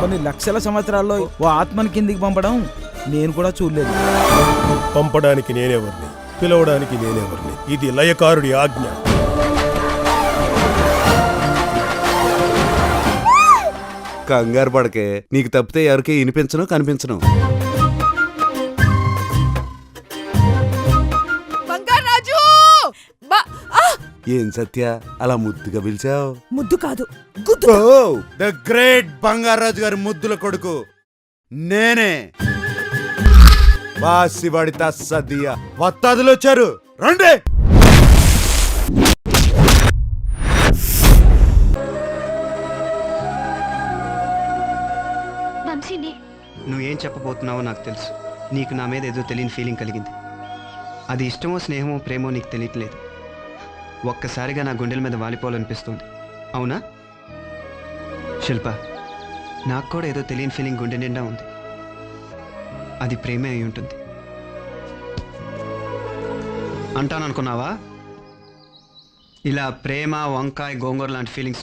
కొన్ని లక్షల సంవత్సరాల్లో ఓ ఆత్మని కిందికి పంపడం నేను కూడా చూడలేదు. పంపడానికి నేనెవరిని, పిలవడానికి నేనెవరిని? ఇది లయకారుడి ఆజ్ఞ. కంగారు పడకే, నీకు తప్పితే ఎవరికి వినిపించను కనిపించను. ఏం సత్య అలా ముద్దుగా పిలిచావు? ముద్దు కాదు గుద్దు. ద గ్రేట్ బంగారాజు గారి ముద్దుల కొడుకు నేనే. బాసివాడి తస్సదియా వత్తాదులు వచ్చారు, రండి. నువ్వేం చెప్పబోతున్నావో నాకు తెలుసు. నీకు నా మీద ఏదో తెలియని ఫీలింగ్ కలిగింది. అది ఇష్టమో స్నేహమో ప్రేమో నీకు తెలియట్లేదు. ఒక్కసారిగా నా గుండెల మీద వాలిపోవాలనిపిస్తుంది. అవునా శిల్ప? నాకు కూడా ఏదో తెలియని ఫీలింగ్ గుండె నిండా ఉంది. అది ప్రేమే అయి ఉంటుంది అంటాననుకున్నావా? ఇలా ప్రేమ, వంకాయ, గోంగూర లాంటి ఫీలింగ్స్